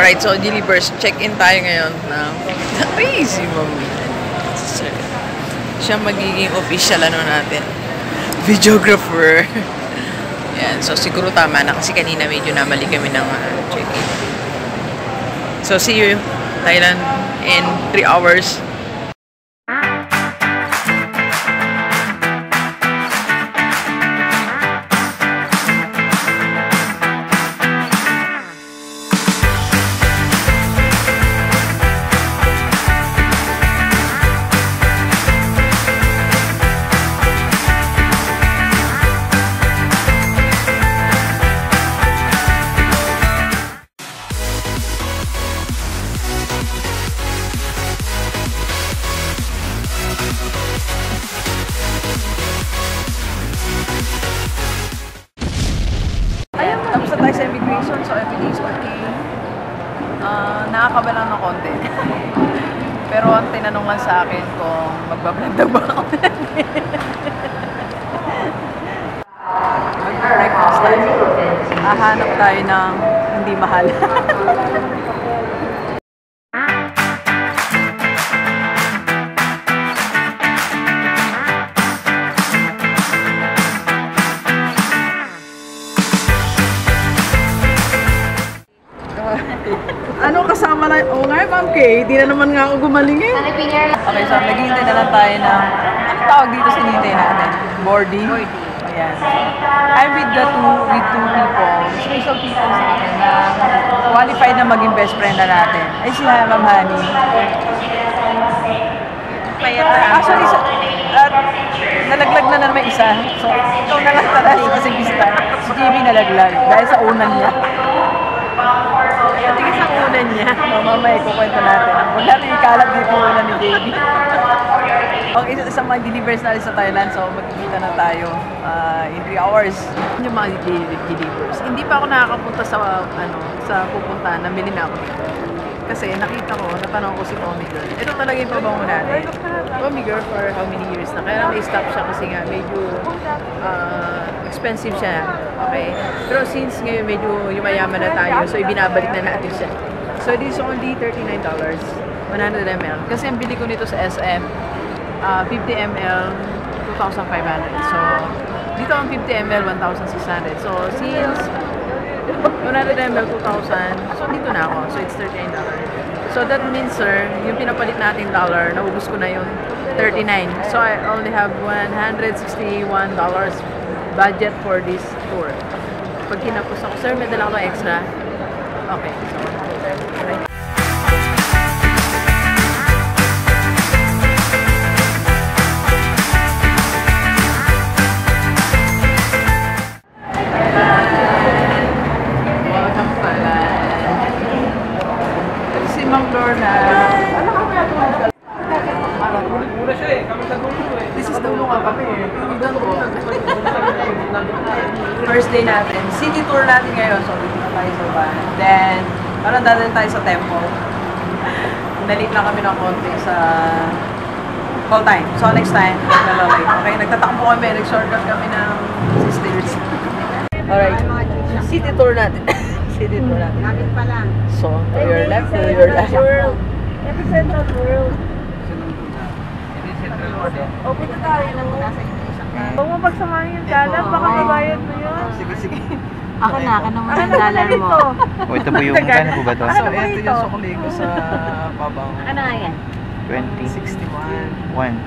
Alright, so delivers. Check-in tayo ngayon na crazy mami. Siya magiging official ano natin. Videographer. Yan. So siguro tama na kasi kanina medyo namali kami ng check-in. So see you Thailand in 3 hours. Tapos na tayo sa immigration, so everything's okay. Nakakaba lang ng konti. Pero ang tinanong lang sa akin kung magbablog daw ba ako. Mag-breakfast tayo. Hahanap tayo ng hindi mahal. Ano kasama na? Oo nga, Ma'am Kay. Di na naman nga ako gumaling eh. Okay, so naghihintay na lang tayo ng ano tawag dito sa hinihintay natin? Boarding. Ayan. I'm with two people. Special people sa akin na qualified na maging best friend na natin. Ay si Ma'am Honey. Actually, nalaglag na naman isa. So, ikaw na lang talaga kasi bista. Si Gigi nalaglag dahil sa unan niya. Tingin sa unan niya. Mamaya ikukwento natin. Huwag natin ikalat dito yung unan ni Gigi. Okay, sa mga delivers natin sa Thailand, so magkikita na tayo in 3 hours. Yung mga delivers. Hindi pa ako nakakapunta sa sa pupuntahan, namili na ako dito. Kasi nakita ko, natanong ko si Tommy Girl. Ito talaga yung pabango natin. Tommy Girl for how many years na. Kaya na-stop siya kasi nga medyo expensive siya. Okay? Pero since ngayon medyo yumayaman na tayo, so ibinabalik na natin siya. So this is only $39. 100 ml. Kasi ang bili ko nito sa SM, 50 ml, 2,500. So, dito ang 50 ml, 1,600. So, since 100 ml, 2,000, so dito na ako. So, it's $39. So, that means, sir, yung pinapalit natin dollar, naubos ko na yung 39. So, I only have $161 budget for this tour. Pag kinapos ako, sir, may dala ko extra. Okay. So, okay. This is the mga kape. First day natin. City tour natin ngayon. So, dito na tayo sa van. Then, parang dadalhin tayo sa temple. Nalit lang kami ng konti sa call time. So, next time, nalolay. Okay, nagtatakbo kami. Nag-shortcut kami ng sisters. Alright. City tour natin. City tour natin. So, to your left, to your left. Every central world. O, punta tayo na muna sa Indonesia. Huwag mo pagsamahin yung dalan, baka mabayad mo yun. Sige, sige. Ako na muna yung dalan mo. O, ito po yung, kano po ba ito? So, ito yung sukli ko sa babaw. Ano nga yan? 61.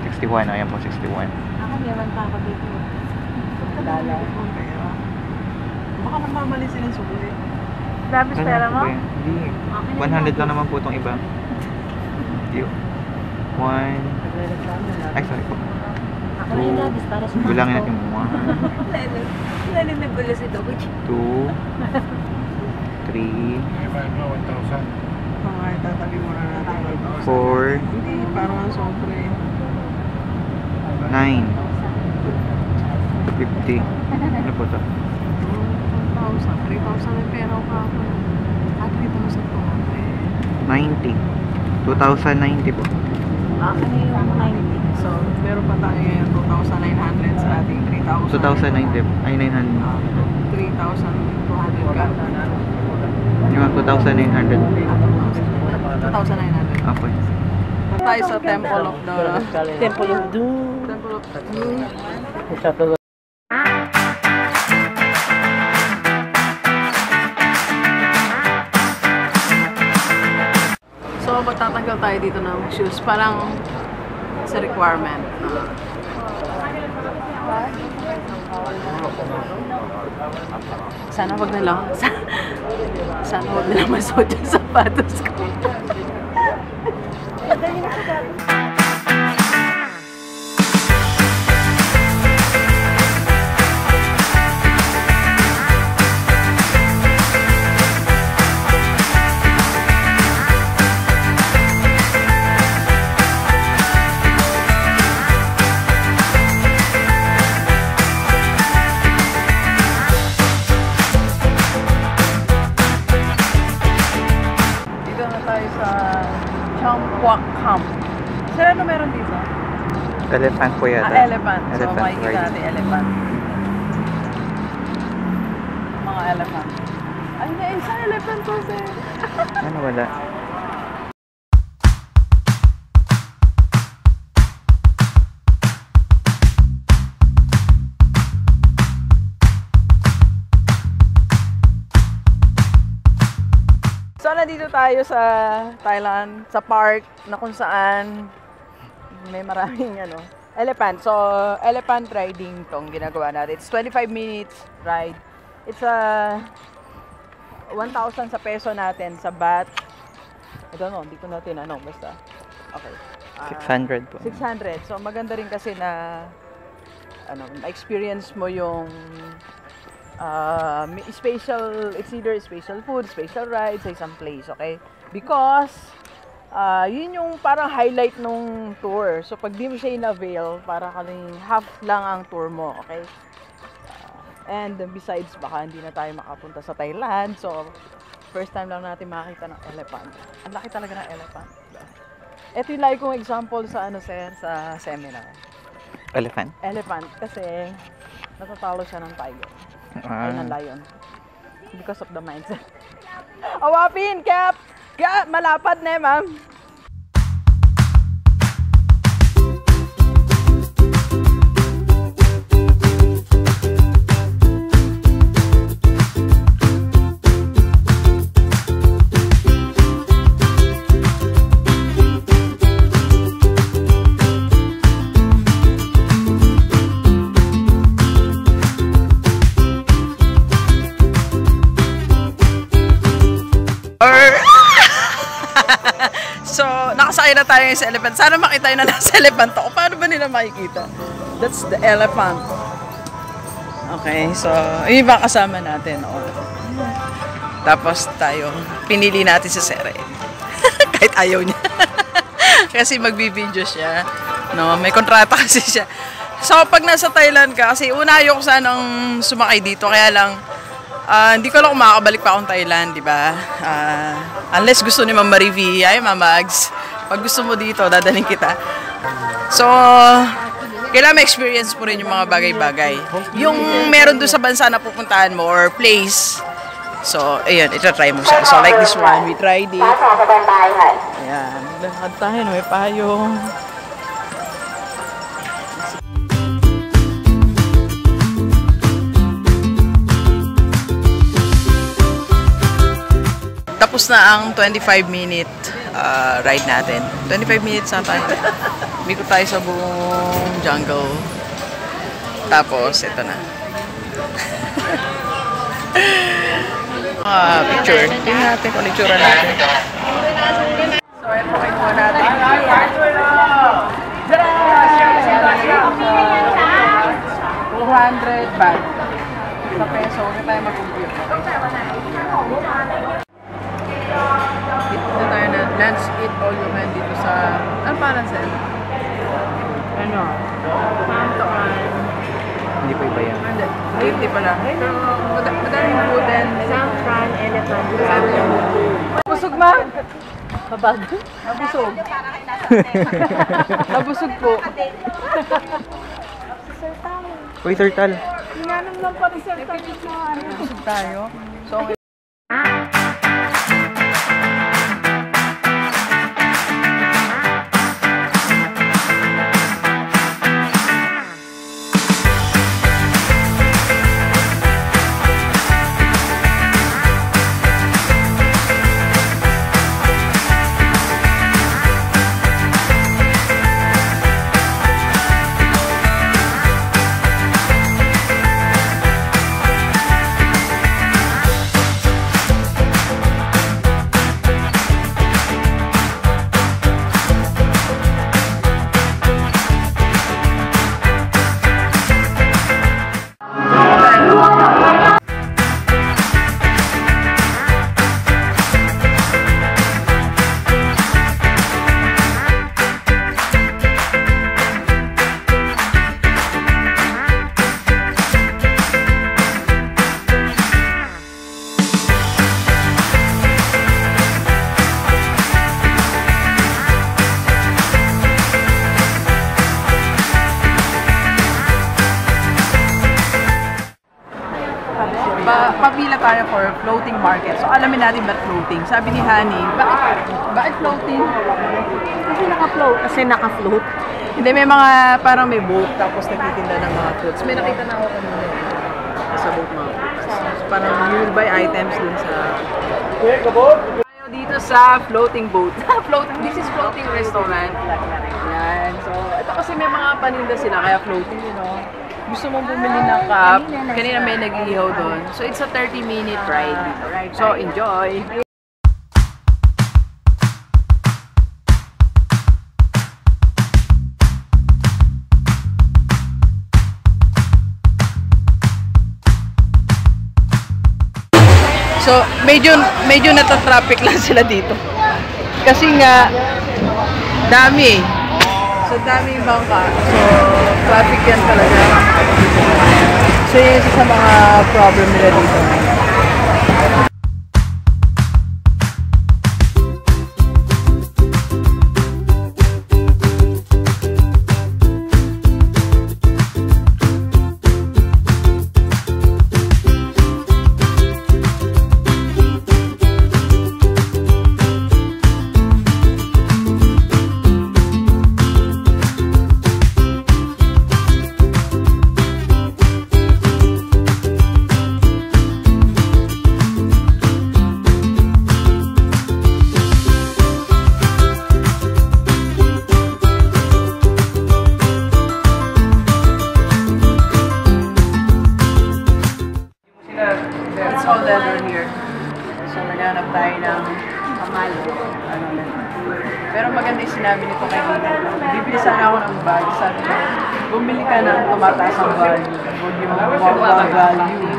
61, ayan po, 61. Ako, meron pa ako dito. Dalan. Baka namamali silang sukli. Labis pera mo? Hindi. 100 lang naman po itong iba. Yung 1. Ay, sorry po. Ako na yung labis para sumama. Bilangin natin yung 1. Lalo na gulo si Dogo. 2. 3. Mga itatabi mo na natin. 4. Hindi, parang sobre. 9. 50. Ano po ito? 3,000 ang pera ko ako. 3,000 po. 90. 2,090 po. Ako na yung 90. So, meron pa tayo ngayon 2,900 sa ating 3,000. 2,090. Ay, 900. 3,200 ka. Yung 2,900. 2,900. Okay. Tayo sa Temple of the... Temple of Doom. Temple of the Doom. So, magtatanggal tayo dito ng shoes. Parang sa requirement. Sana wag nila. Sana wag nila masuot yung sapatos ko. Sir, ano meron dito? Elephant po yata. Elephant. So, makikita natin elephant. Mga elephant. Ay, isa elephant po, sir. Ano wala? So, nandito tayo sa Thailand, sa park na kung saan may maraming elephant. So, elephant riding tong ginagawa natin. It's 25 minutes ride. It's 1,000 sa peso natin sa baht. I don't know, hindi ko natin basta. Okay. 600 po. 600. So, maganda rin kasi na ma-experience mo yung it's either special food, special ride sa isang place, okay? Because yun yung parang highlight nung tour. So pag di mo siya in-avail, parang half lang ang tour mo, okay? And besides, baka hindi na tayo makapunta sa Thailand. So first time lang natin makakita ng elephant. Ang laki talaga ng elephant. Ito yung like kong example sa sa seminar. Elephant? Elephant kasi natatalo siya ng tiger. Ay, ng lion. Because of the mindset. Awapin! Kaya malapad na ma'am. So, nakasakay na tayo sa elephant. Sana makita yun na nasa elephant ako. Paano ba nila makikita? That's the elephant. Okay, so, yung iba kasama natin. Tapos tayo, pinili natin si Sere. Kahit ayaw niya. Kasi magbibideo siya. No, may kontrata kasi siya. So, pag nasa Thailand ka, kasi una ayoko sanang sumakay dito. Kaya lang, hindi ko lang kung makakabalik pa akong Thailand, di ba? Unless gusto ni Mama Rivi, ay Mamags, pag gusto mo dito, dadaling kita. So, kailangan ma-experience mo rin yung mga bagay-bagay. Yung meron doon sa bansa na pupuntahan mo or place. So, ayun, ita-try mo siya. So, like this one, we tried it. Ayan, lakad tayo, may payong. Tapos na ang 25-minute ride natin. 25 minutes na tayo. Mikot tayo sa buong jungle. Tapos, ito na. Picture. Tingnan natin kung itsura natin. So, ito kinuha natin. 200 baht. Sa peso, huwag tayo mag-compute. Dito tayo na lunch, eat all you can dito sa... Ano parang sir? Ano? Pantoan. Hindi pa iba yan. Hindi pala. Pero madaming food and... Safran, elephant. Busog ma? Babag. Nabusog. Nabusog po. Sir Tao. Uy, Sir Tal. Hinanam lang pa rin Sir Tao. Nabusog tayo. So, or floating market. So alamin natin ba't floating. Sabi ni Honey, bakit floating? Kasi naka-float. Hindi, may mga parang may boat tapos nagtitinda ng mga fruits. May nakita na ako kanina sa boat mga fruits. So, parang you will buy items dun sa... Tayo dito sa floating boat. This is floating restaurant. Yan. So, ito kasi may mga paninda sila kaya floating, you know. Gusto mong bumili ng cup. Kanina may nag-iihaw doon. So, it's a 30-minute ride dito. So, enjoy! So, medyo nata-traffic lang sila dito. Kasi nga, dami. So, dami yung bangka. So, traffic yan talaga. So, yun isa sa mga problem nila dito. It's all leather here. So, naghanap tayo ng kamalo. Pero maganda yung sinabi nito kay Gigi. Bibili sana ako ng bag. Sabi niya, bumili ka ng tumataas ang value. Huwag yung mababa value.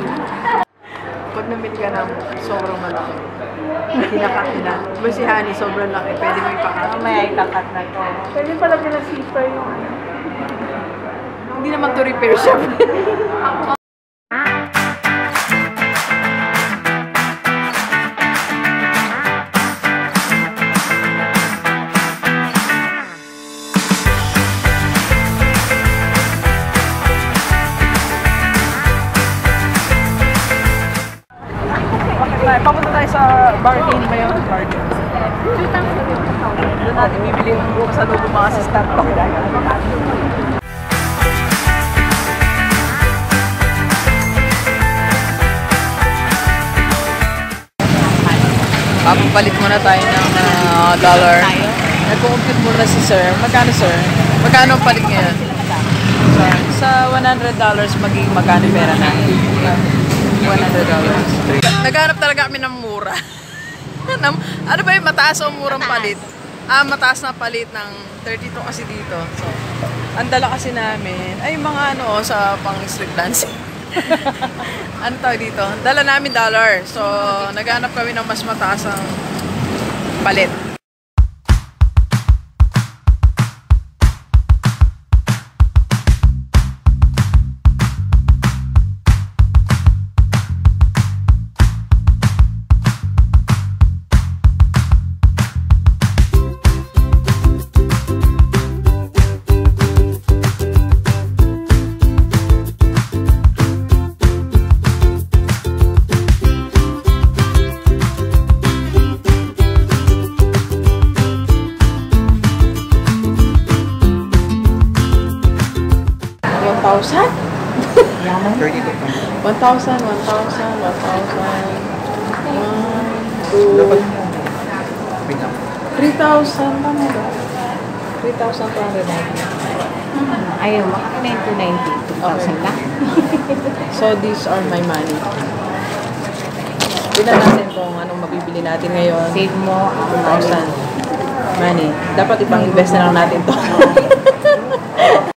Pag namili ka ng sobrang malaki, kinakakina. Diba si Honey, sobrang laki. Pwede mo ipakat. May ikakat na to. Pwede pala pinasipa yung Hindi naman to repair shop. Papunta tayo sa bargain ba yun? Bargain. Doon natin bibili yung buong sa loob mga assistant ko. Papapalit muna tayo ng dollar. Nag-compute muna si sir. Magkano sir? Magkano ang palit ngayon? Sa $100 magiging magkano pera na? $100. Naghanap talaga kami ng mura. Ano ba yung mataas o murang palit? Mataas na palit ng 32 kasi dito. So, ang dala kasi namin ay mga ano sa pang street dancing. Ano tawag dito? Dala namin dollar. So, naghanap kami ng mas mataas ang palit. $1,000? 1,000, 1,000, 1,000. 1, 2, 3,000 tama ba? 3,290. Ayaw, makakina yung 290. 2,000 lang. So, these are my money. Tignan natin kung anong mabibili natin ngayon. Save mo 2,000 money. Dapat ipang-invest na lang natin to.